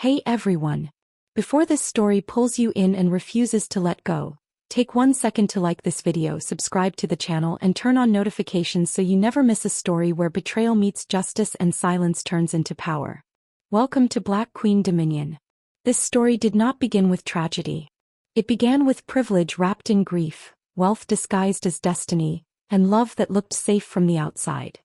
Hey everyone! Before this story pulls you in and refuses to let go, take 1 second to like this video, subscribe to the channel and turn on notifications so you never miss a story where betrayal meets justice and silence turns into power. Welcome to Black Queen Dominion. This story did not begin with tragedy. It began with privilege wrapped in grief, wealth disguised as destiny, and love that looked safe from the outside.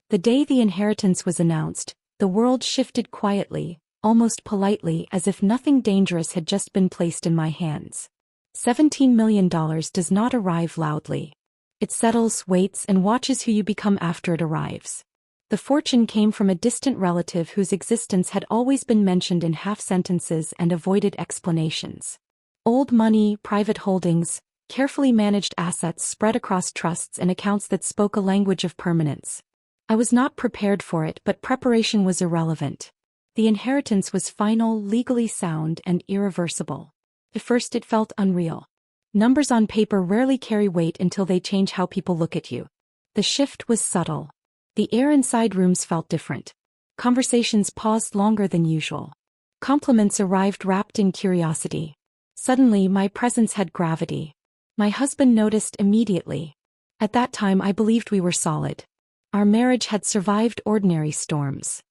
The day the inheritance was announced, the world shifted quietly, almost politely, as if nothing dangerous had just been placed in my hands. $17 million does not arrive loudly. It settles, waits, and watches who you become after it arrives. The fortune came from a distant relative whose existence had always been mentioned in half-sentences and avoided explanations. Old money, private holdings, carefully managed assets spread across trusts and accounts that spoke a language of permanence. I was not prepared for it, but preparation was irrelevant. The inheritance was final, legally sound, and irreversible. At first it felt unreal. Numbers on paper rarely carry weight until they change how people look at you. The shift was subtle. The air inside rooms felt different. Conversations paused longer than usual. Compliments arrived wrapped in curiosity. Suddenly my presence had gravity. My husband noticed immediately. At that time I believed we were solid. Our marriage had survived ordinary storms.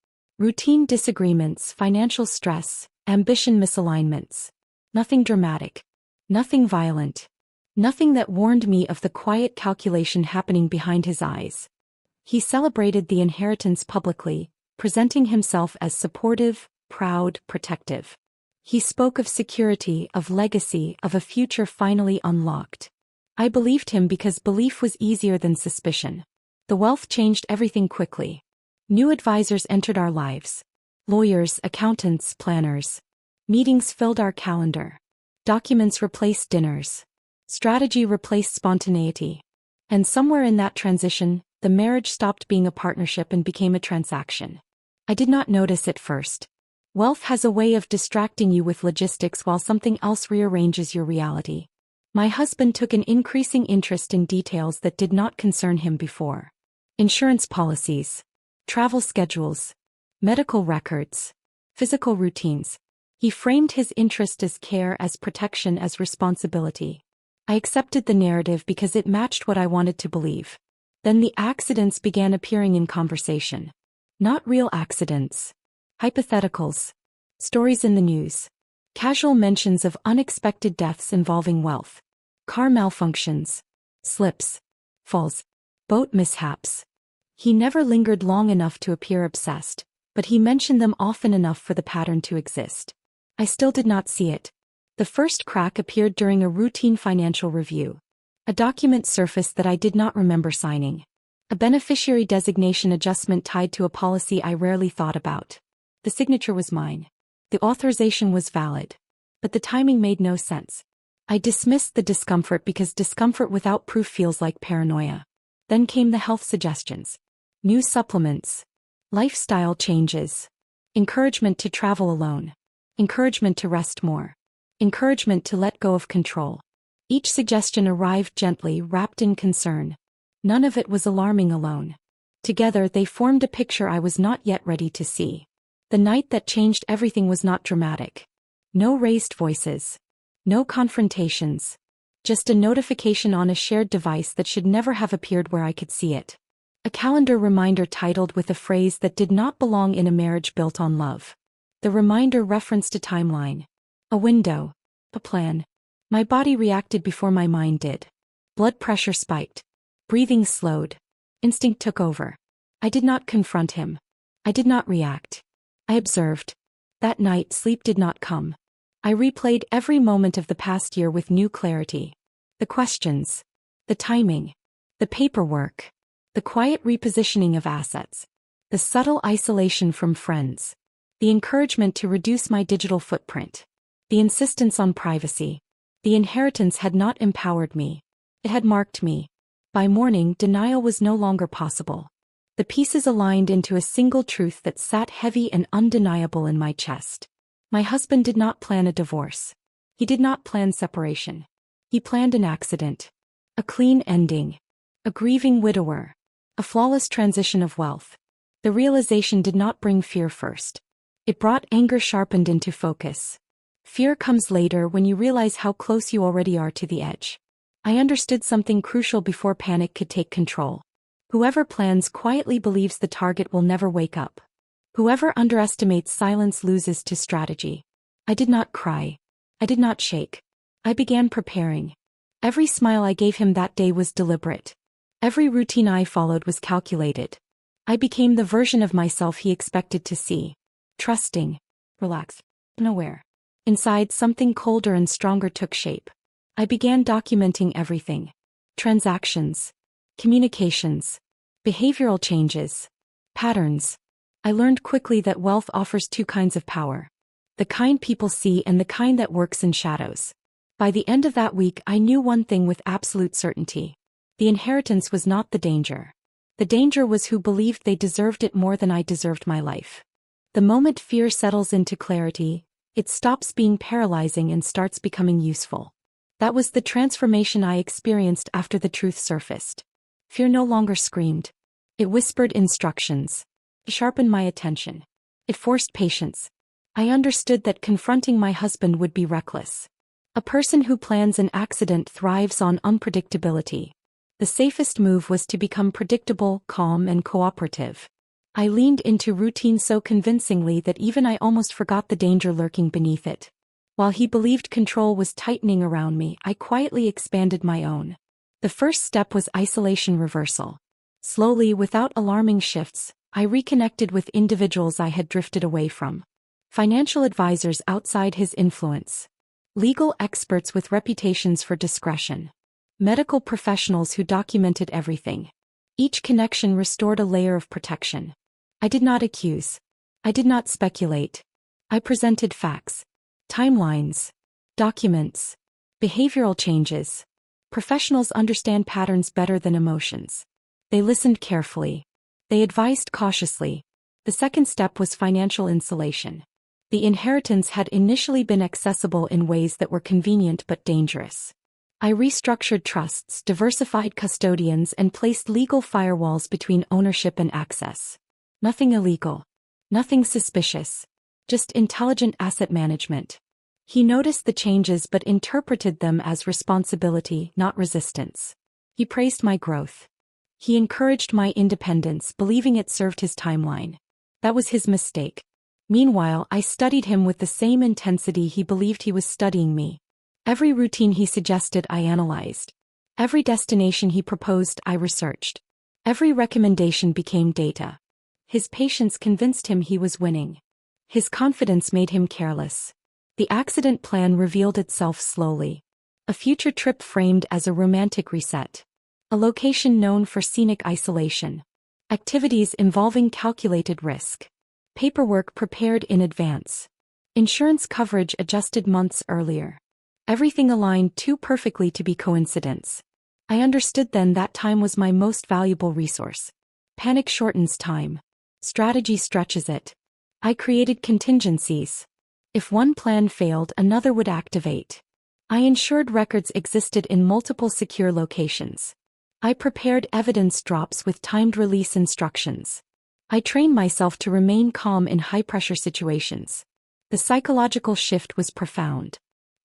Routine disagreements, financial stress, ambition misalignments. Nothing dramatic. Nothing violent. Nothing that warned me of the quiet calculation happening behind his eyes. He celebrated the inheritance publicly, presenting himself as supportive, proud, protective. He spoke of security, of legacy, of a future finally unlocked. I believed him because belief was easier than suspicion. The wealth changed everything quickly. New advisors entered our lives. Lawyers, accountants, planners. Meetings filled our calendar. Documents replaced dinners. Strategy replaced spontaneity. And somewhere in that transition, the marriage stopped being a partnership and became a transaction. I did not notice at first. Wealth has a way of distracting you with logistics while something else rearranges your reality. My husband took an increasing interest in details that did not concern him before. Insurance policies. Travel schedules, medical records, physical routines. He framed his interest as care, as protection, as responsibility. I accepted the narrative because it matched what I wanted to believe. Then the accidents began appearing in conversation. Not real accidents. Hypotheticals. Stories in the news. Casual mentions of unexpected deaths involving wealth. Car malfunctions. Slips. Falls. Boat mishaps. He never lingered long enough to appear obsessed, but he mentioned them often enough for the pattern to exist. I still did not see it. The first crack appeared during a routine financial review. A document surfaced that I did not remember signing. A beneficiary designation adjustment tied to a policy I rarely thought about. The signature was mine. The authorization was valid. But the timing made no sense. I dismissed the discomfort because discomfort without proof feels like paranoia. Then came the health suggestions. New supplements. Lifestyle changes. Encouragement to travel alone. Encouragement to rest more. Encouragement to let go of control. Each suggestion arrived gently, wrapped in concern. None of it was alarming alone. Together they formed a picture I was not yet ready to see. The night that changed everything was not dramatic. No raised voices. No confrontations. Just a notification on a shared device that should never have appeared where I could see it. A calendar reminder titled with a phrase that did not belong in a marriage built on love. The reminder referenced a timeline. A window. A plan. My body reacted before my mind did. Blood pressure spiked. Breathing slowed. Instinct took over. I did not confront him. I did not react. I observed. That night sleep did not come. I replayed every moment of the past year with new clarity. The questions. The timing. The paperwork. The quiet repositioning of assets. The subtle isolation from friends. The encouragement to reduce my digital footprint. The insistence on privacy. The inheritance had not empowered me. It had marked me. By morning, denial was no longer possible. The pieces aligned into a single truth that sat heavy and undeniable in my chest. My husband did not plan a divorce. He did not plan separation. He planned an accident. A clean ending. A grieving widower. A flawless transition of wealth. The realization did not bring fear first. It brought anger sharpened into focus. Fear comes later when you realize how close you already are to the edge. I understood something crucial before panic could take control. Whoever plans quietly believes the target will never wake up. Whoever underestimates silence loses to strategy. I did not cry. I did not shake. I began preparing. Every smile I gave him that day was deliberate. Every routine I followed was calculated. I became the version of myself he expected to see. Trusting, relaxed, and aware. Inside, something colder and stronger took shape. I began documenting everything. Transactions, communications, behavioral changes, patterns. I learned quickly that wealth offers two kinds of power. The kind people see and the kind that works in shadows. By the end of that week, I knew one thing with absolute certainty. The inheritance was not the danger. The danger was who believed they deserved it more than I deserved my life. The moment fear settles into clarity, it stops being paralyzing and starts becoming useful. That was the transformation I experienced after the truth surfaced. Fear no longer screamed. It whispered instructions. It sharpened my attention. It forced patience. I understood that confronting my husband would be reckless. A person who plans an accident thrives on unpredictability. The safest move was to become predictable, calm, and cooperative. I leaned into routine so convincingly that even I almost forgot the danger lurking beneath it. While he believed control was tightening around me, I quietly expanded my own. The first step was isolation reversal. Slowly, without alarming shifts, I reconnected with individuals I had drifted away from. Financial advisors outside his influence. Legal experts with reputations for discretion. Medical professionals who documented everything. Each connection restored a layer of protection. I did not accuse. I did not speculate. I presented facts. Timelines. Documents. Behavioral changes. Professionals understand patterns better than emotions. They listened carefully. They advised cautiously. The second step was financial insulation. The inheritance had initially been accessible in ways that were convenient but dangerous. I restructured trusts, diversified custodians, and placed legal firewalls between ownership and access. Nothing illegal. Nothing suspicious. Just intelligent asset management. He noticed the changes but interpreted them as responsibility, not resistance. He praised my growth. He encouraged my independence, believing it served his timeline. That was his mistake. Meanwhile, I studied him with the same intensity he believed he was studying me. Every routine he suggested I analyzed. Every destination he proposed I researched. Every recommendation became data. His patience convinced him he was winning. His confidence made him careless. The accident plan revealed itself slowly. A future trip framed as a romantic reset. A location known for scenic isolation. Activities involving calculated risk. Paperwork prepared in advance. Insurance coverage adjusted months earlier. Everything aligned too perfectly to be coincidence. I understood then that time was my most valuable resource. Panic shortens time. Strategy stretches it. I created contingencies. If one plan failed, another would activate. I ensured records existed in multiple secure locations. I prepared evidence drops with timed release instructions. I trained myself to remain calm in high-pressure situations. The psychological shift was profound.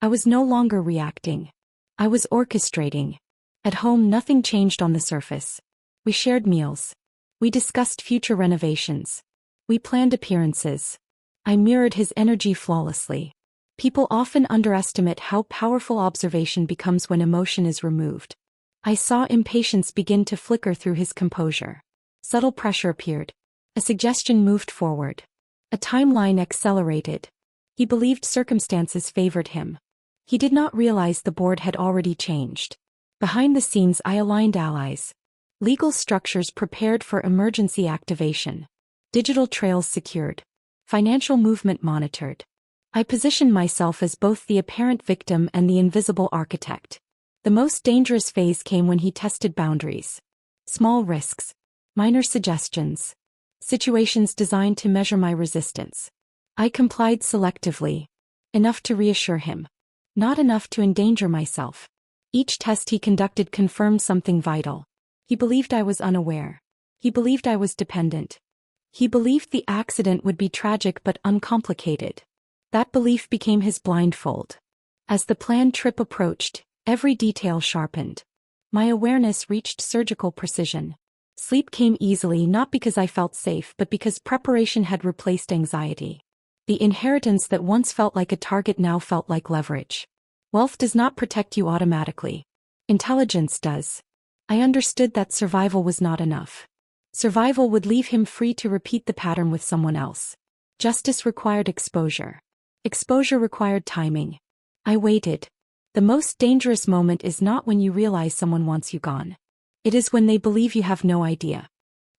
I was no longer reacting. I was orchestrating. At home, nothing changed on the surface. We shared meals. We discussed future renovations. We planned appearances. I mirrored his energy flawlessly. People often underestimate how powerful observation becomes when emotion is removed. I saw impatience begin to flicker through his composure. Subtle pressure appeared. A suggestion moved forward. A timeline accelerated. He believed circumstances favored him. He did not realize the board had already changed. Behind the scenes, I aligned allies. Legal structures prepared for emergency activation. Digital trails secured. Financial movement monitored. I positioned myself as both the apparent victim and the invisible architect. The most dangerous phase came when he tested boundaries. Small risks. Minor suggestions. Situations designed to measure my resistance. I complied selectively. Enough to reassure him. Not enough to endanger myself. Each test he conducted confirmed something vital. He believed I was unaware. He believed I was dependent. He believed the accident would be tragic but uncomplicated. That belief became his blindfold. As the planned trip approached, every detail sharpened. My awareness reached surgical precision. Sleep came easily not because I felt safe but because preparation had replaced anxiety. The inheritance that once felt like a target now felt like leverage. Wealth does not protect you automatically. Intelligence does. I understood that survival was not enough. Survival would leave him free to repeat the pattern with someone else. Justice required exposure. Exposure required timing. I waited. The most dangerous moment is not when you realize someone wants you gone. It is when they believe you have no idea.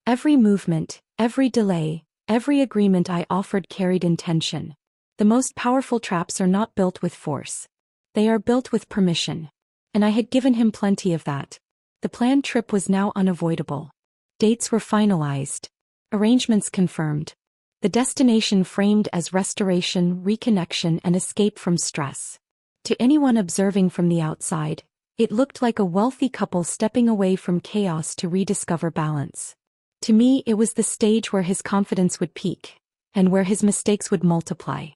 Every movement, every delay, every agreement I offered carried intention. The most powerful traps are not built with force. They are built with permission. And I had given him plenty of that. The planned trip was now unavoidable. Dates were finalized. Arrangements confirmed. The destination framed as restoration, reconnection, and escape from stress. To anyone observing from the outside, it looked like a wealthy couple stepping away from chaos to rediscover balance. To me, it was the stage where his confidence would peak, and where his mistakes would multiply.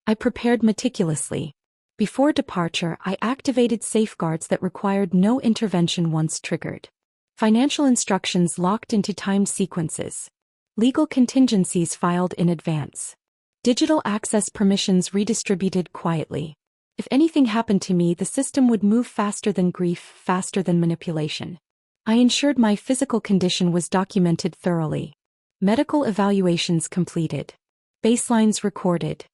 I prepared meticulously. Before departure, I activated safeguards that required no intervention once triggered. Financial instructions locked into timed sequences. Legal contingencies filed in advance. Digital access permissions redistributed quietly. If anything happened to me, the system would move faster than grief, faster than manipulation. I ensured my physical condition was documented thoroughly. Medical evaluations completed. Baselines recorded.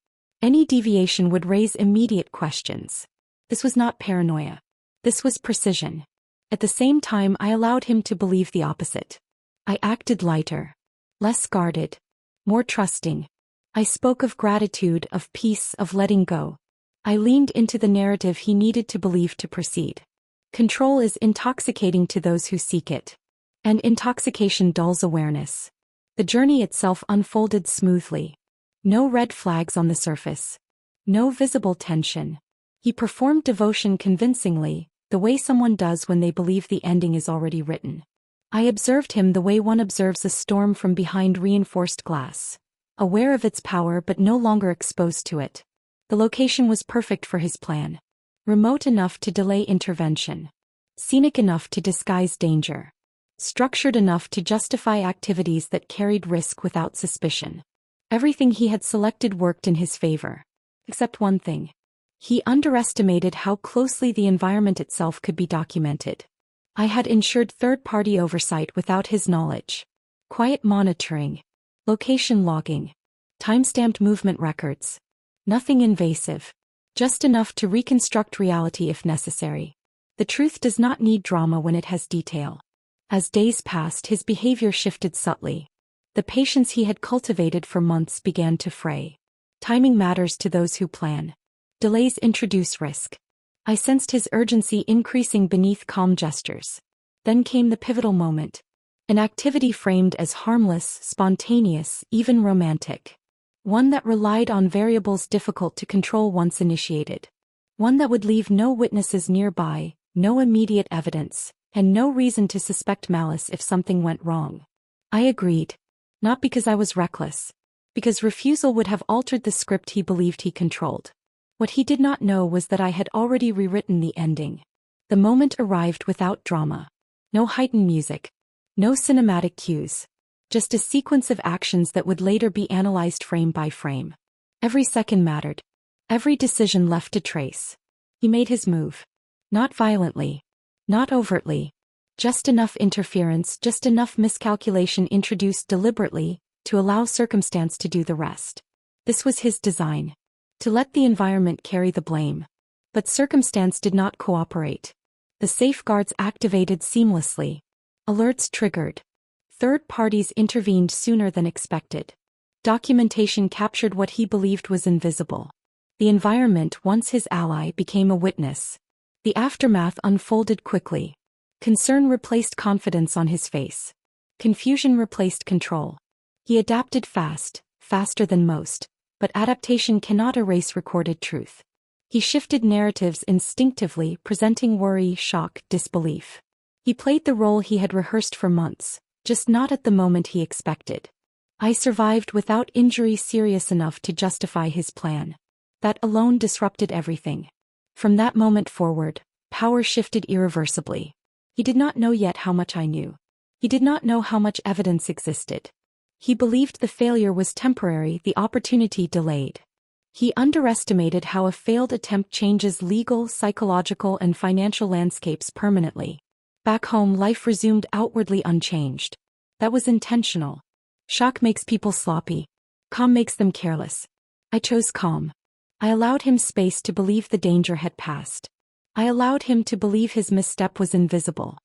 Any deviation would raise immediate questions. This was not paranoia. This was precision. At the same time, I allowed him to believe the opposite. I acted lighter. Less guarded. More trusting. I spoke of gratitude, of peace, of letting go. I leaned into the narrative he needed to believe to proceed. Control is intoxicating to those who seek it. And intoxication dulls awareness. The journey itself unfolded smoothly. No red flags on the surface. No visible tension. He performed devotion convincingly, the way someone does when they believe the ending is already written. I observed him the way one observes a storm from behind reinforced glass, aware of its power but no longer exposed to it. The location was perfect for his plan. Remote enough to delay intervention. Scenic enough to disguise danger. Structured enough to justify activities that carried risk without suspicion. Everything he had selected worked in his favor. Except one thing. He underestimated how closely the environment itself could be documented. I had ensured third-party oversight without his knowledge. Quiet monitoring. Location logging. Timestamped movement records. Nothing invasive. Just enough to reconstruct reality if necessary. The truth does not need drama when it has detail. As days passed, his behavior shifted subtly. The patience he had cultivated for months began to fray. Timing matters to those who plan. Delays introduce risk. I sensed his urgency increasing beneath calm gestures. Then came the pivotal moment. An activity framed as harmless, spontaneous, even romantic. One that relied on variables difficult to control once initiated. One that would leave no witnesses nearby, no immediate evidence, and no reason to suspect malice if something went wrong. I agreed. Not because I was reckless. Because refusal would have altered the script he believed he controlled. What he did not know was that I had already rewritten the ending. The moment arrived without drama. No heightened music. No cinematic cues. Just a sequence of actions that would later be analyzed frame by frame. Every second mattered. Every decision left a trace. He made his move. Not violently. Not overtly. Just enough interference, just enough miscalculation introduced deliberately, to allow circumstance to do the rest. This was his design. To let the environment carry the blame. But circumstance did not cooperate. The safeguards activated seamlessly. Alerts triggered. Third parties intervened sooner than expected. Documentation captured what he believed was invisible. The environment, once his ally, became a witness. The aftermath unfolded quickly. Concern replaced confidence on his face. Confusion replaced control. He adapted fast, faster than most, but adaptation cannot erase recorded truth. He shifted narratives instinctively, presenting worry, shock, disbelief. He played the role he had rehearsed for months, just not at the moment he expected. I survived without injury serious enough to justify his plan. That alone disrupted everything. From that moment forward, power shifted irreversibly. He did not know yet how much I knew. He did not know how much evidence existed. He believed the failure was temporary, the opportunity delayed. He underestimated how a failed attempt changes legal, psychological, and financial landscapes permanently. Back home, life resumed outwardly unchanged. That was intentional. Shock makes people sloppy. Calm makes them careless. I chose calm. I allowed him space to believe the danger had passed. I allowed him to believe his misstep was invisible.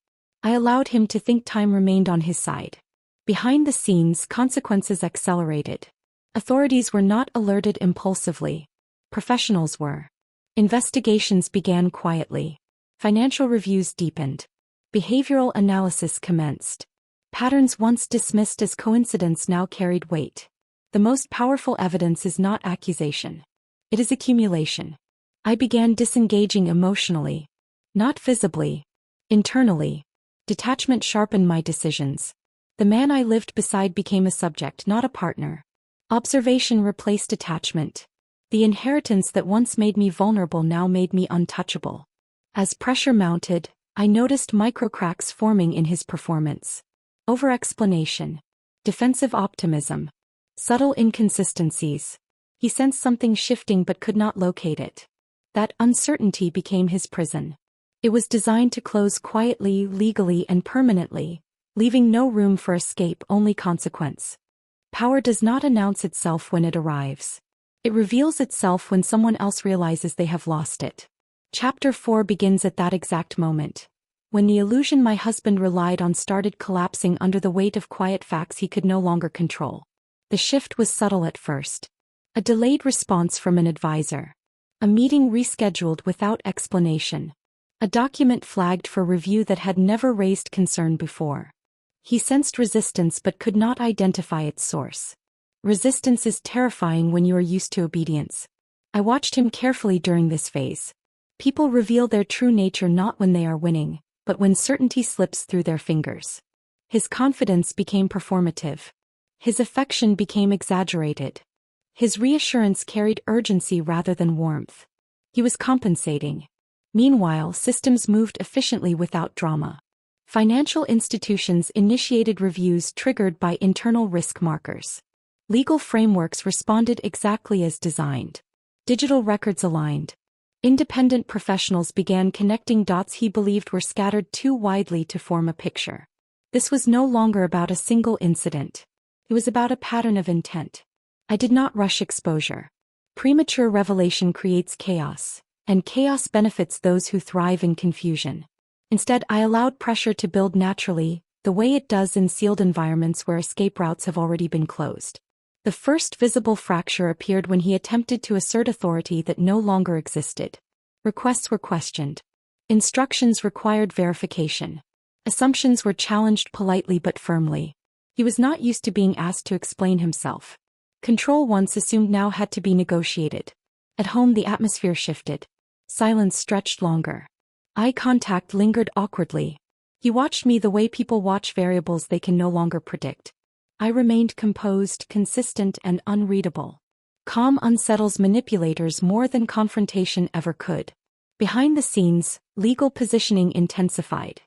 I allowed him to think time remained on his side. Behind the scenes, consequences accelerated. Authorities were not alerted impulsively. Professionals were. Investigations began quietly. Financial reviews deepened. Behavioral analysis commenced. Patterns once dismissed as coincidence now carried weight. The most powerful evidence is not accusation. It is accumulation. I began disengaging emotionally. Not visibly. Internally. Detachment sharpened my decisions. The man I lived beside became a subject, not a partner. Observation replaced attachment. The inheritance that once made me vulnerable now made me untouchable. As pressure mounted, I noticed microcracks forming in his performance. Over-explanation. Defensive optimism. Subtle inconsistencies. He sensed something shifting but could not locate it. That uncertainty became his prison. It was designed to close quietly, legally, and permanently, leaving no room for escape, only consequence. Power does not announce itself when it arrives. It reveals itself when someone else realizes they have lost it. Chapter 4 begins at that exact moment. When the illusion my husband relied on started collapsing under the weight of quiet facts he could no longer control. The shift was subtle at first. A delayed response from an advisor. A meeting rescheduled without explanation. A document flagged for review that had never raised concern before. He sensed resistance but could not identify its source. Resistance is terrifying when you are used to obedience. I watched him carefully during this phase. People reveal their true nature not when they are winning, but when certainty slips through their fingers. His confidence became performative. His affection became exaggerated. His reassurance carried urgency rather than warmth. He was compensating. Meanwhile, systems moved efficiently without drama. Financial institutions initiated reviews triggered by internal risk markers. Legal frameworks responded exactly as designed. Digital records aligned. Independent professionals began connecting dots he believed were scattered too widely to form a picture. This was no longer about a single incident. It was about a pattern of intent. I did not rush exposure. Premature revelation creates chaos, and chaos benefits those who thrive in confusion. Instead, I allowed pressure to build naturally, the way it does in sealed environments where escape routes have already been closed. The first visible fracture appeared when he attempted to assert authority that no longer existed. Requests were questioned. Instructions required verification. Assumptions were challenged politely but firmly. He was not used to being asked to explain himself. Control once assumed now had to be negotiated. At home the atmosphere shifted. Silence stretched longer. Eye contact lingered awkwardly. He watched me the way people watch variables they can no longer predict. I remained composed, consistent, and unreadable. Calm unsettles manipulators more than confrontation ever could. Behind the scenes, legal positioning intensified.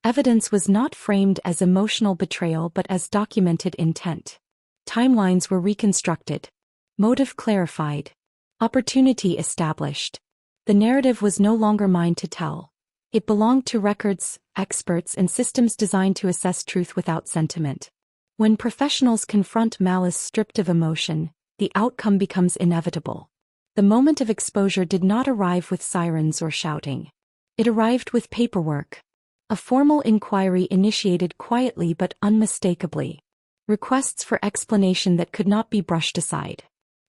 Evidence was not framed as emotional betrayal but as documented intent. Timelines were reconstructed. Motive clarified. Opportunity established. The narrative was no longer mine to tell. It belonged to records, experts, and systems designed to assess truth without sentiment. When professionals confront malice stripped of emotion, the outcome becomes inevitable. The moment of exposure did not arrive with sirens or shouting. It arrived with paperwork. A formal inquiry initiated quietly but unmistakably. Requests for explanation that could not be brushed aside.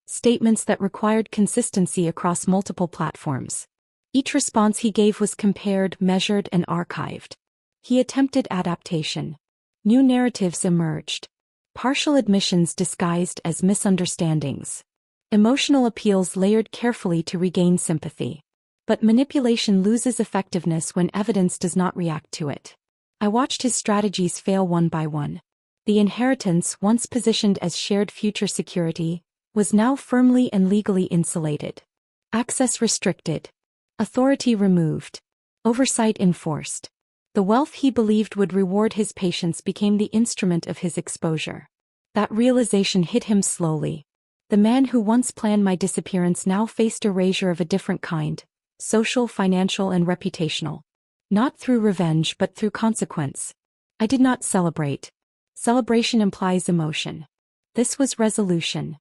Statements that required consistency across multiple platforms. Each response he gave was compared, measured, and archived. He attempted adaptation. New narratives emerged. Partial admissions disguised as misunderstandings. Emotional appeals layered carefully to regain sympathy. But manipulation loses effectiveness when evidence does not react to it. I watched his strategies fail one by one. The inheritance, once positioned as shared future security, was now firmly and legally insulated. Access restricted. Authority removed. Oversight enforced. The wealth he believed would reward his patience became the instrument of his exposure. That realization hit him slowly. The man who once planned my disappearance now faced erasure of a different kind, social, financial, and reputational. Not through revenge but through consequence. I did not celebrate. Celebration implies emotion. This was resolution.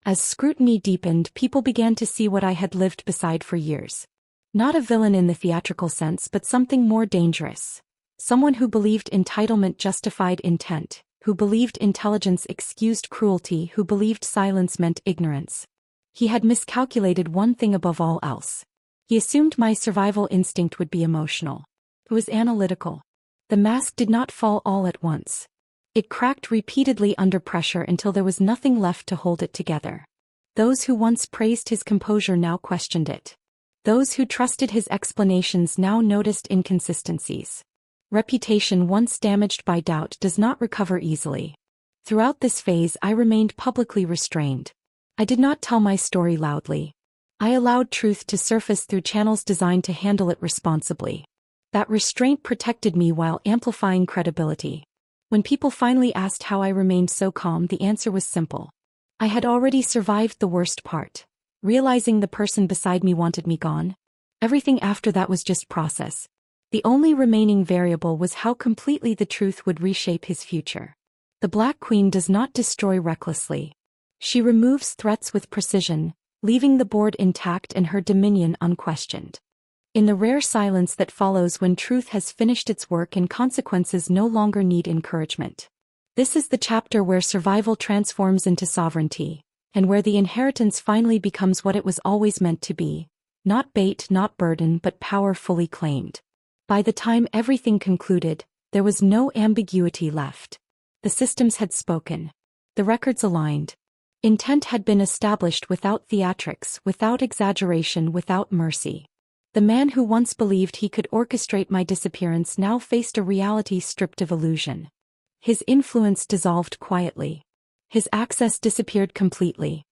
As scrutiny deepened, people began to see what I had lived beside for years. Not a villain in the theatrical sense but something more dangerous. Someone who believed entitlement justified intent, who believed intelligence excused cruelty, who believed silence meant ignorance. He had miscalculated one thing above all else. He assumed my survival instinct would be emotional. It was analytical. The mask did not fall all at once. It cracked repeatedly under pressure until there was nothing left to hold it together. Those who once praised his composure now questioned it. Those who trusted his explanations now noticed inconsistencies. Reputation once damaged by doubt does not recover easily. Throughout this phase I remained publicly restrained. I did not tell my story loudly. I allowed truth to surface through channels designed to handle it responsibly. That restraint protected me while amplifying credibility. When people finally asked how I remained so calm, the answer was simple. I had already survived the worst part. Realizing the person beside me wanted me gone. Everything after that was just process. The only remaining variable was how completely the truth would reshape his future. The Black Queen does not destroy recklessly. She removes threats with precision, leaving the board intact and her dominion unquestioned. In the rare silence that follows when truth has finished its work and consequences no longer need encouragement. This is the chapter where survival transforms into sovereignty, and where the inheritance finally becomes what it was always meant to be. Not bait, not burden, but power fully claimed. By the time everything concluded, there was no ambiguity left. The systems had spoken. The records aligned. Intent had been established without theatrics, without exaggeration, without mercy. The man who once believed he could orchestrate my disappearance now faced a reality stripped of illusion. His influence dissolved quietly. His access disappeared completely.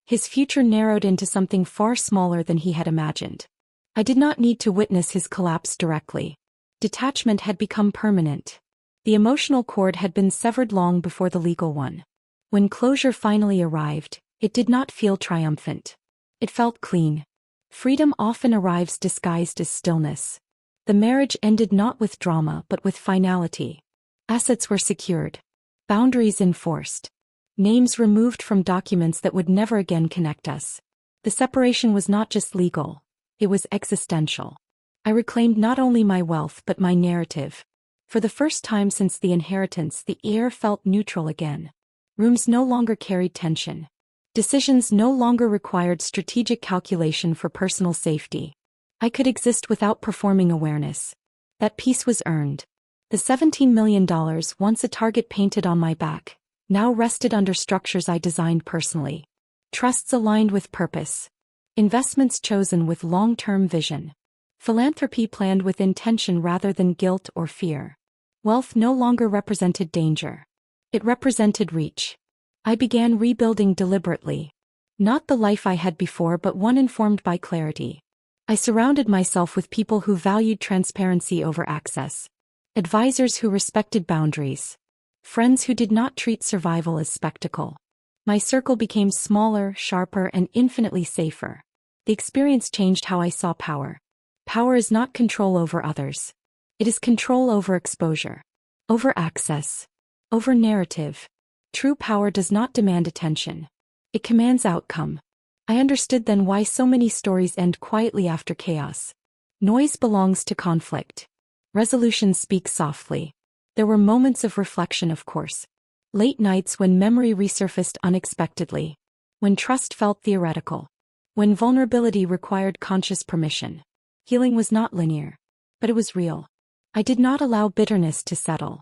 His future narrowed into something far smaller than he had imagined. I did not need to witness his collapse directly. Detachment had become permanent. The emotional cord had been severed long before the legal one. When closure finally arrived, it did not feel triumphant. It felt clean. Freedom often arrives disguised as stillness. The marriage ended not with drama but with finality. Assets were secured. Boundaries enforced. Names removed from documents that would never again connect us. The separation was not just legal. It was existential. I reclaimed not only my wealth but my narrative. For the first time since the inheritance, the air felt neutral again. Rooms no longer carried tension. Decisions no longer required strategic calculation for personal safety. I could exist without performing awareness. That peace was earned. The $17 million, once a target painted on my back, now rested under structures I designed personally. Trusts aligned with purpose. Investments chosen with long-term vision. Philanthropy planned with intention rather than guilt or fear. Wealth no longer represented danger. It represented reach. I began rebuilding deliberately. Not the life I had before but one informed by clarity. I surrounded myself with people who valued transparency over access. Advisors who respected boundaries. Friends who did not treat survival as spectacle. My circle became smaller, sharper, and infinitely safer. The experience changed how I saw power. Power is not control over others. It is control over exposure. Over access. Over narrative. True power does not demand attention. It commands outcome. I understood then why so many stories end quietly after chaos. Noise belongs to conflict. Resolution speaks softly. There were moments of reflection, of course. Late nights when memory resurfaced unexpectedly. When trust felt theoretical. When vulnerability required conscious permission. Healing was not linear. But it was real. I did not allow bitterness to settle.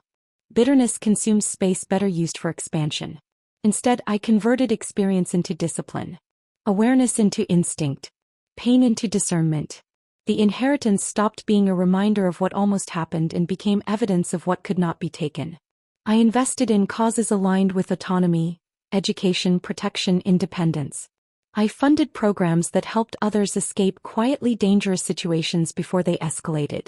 Bitterness consumes space better used for expansion. Instead, I converted experience into discipline. Awareness into instinct. Pain into discernment. The inheritance stopped being a reminder of what almost happened and became evidence of what could not be taken. I invested in causes aligned with autonomy, education, protection, independence. I funded programs that helped others escape quietly dangerous situations before they escalated.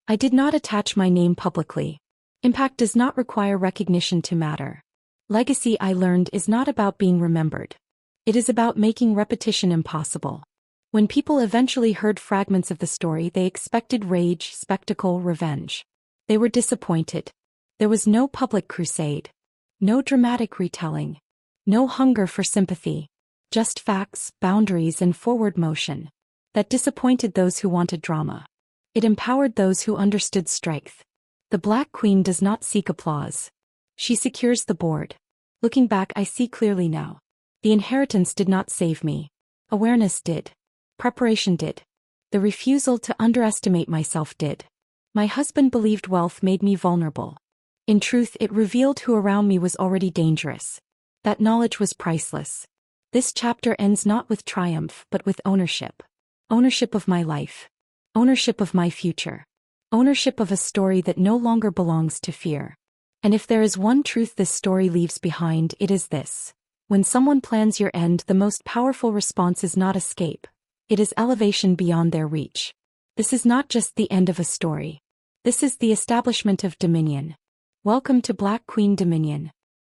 I did not attach my name publicly. Impact does not require recognition to matter. Legacy, I learned, is not about being remembered. It is about making repetition impossible. When people eventually heard fragments of the story, they expected rage, spectacle, revenge. They were disappointed. There was no public crusade. No dramatic retelling. No hunger for sympathy. Just facts, boundaries, and forward motion. That disappointed those who wanted drama. It empowered those who understood strength. The Black Queen does not seek applause. She secures the board. Looking back, I see clearly now. The inheritance did not save me. Awareness did. Preparation did. The refusal to underestimate myself did. My husband believed wealth made me vulnerable. In truth, it revealed who around me was already dangerous. That knowledge was priceless. This chapter ends not with triumph but with ownership. Ownership of my life. Ownership of my future. Ownership of a story that no longer belongs to fear. And if there is one truth this story leaves behind, it is this. When someone plans your end, the most powerful response is not escape. It is elevation beyond their reach. This is not just the end of a story. This is the establishment of dominion. Welcome to Black Queen Dominion.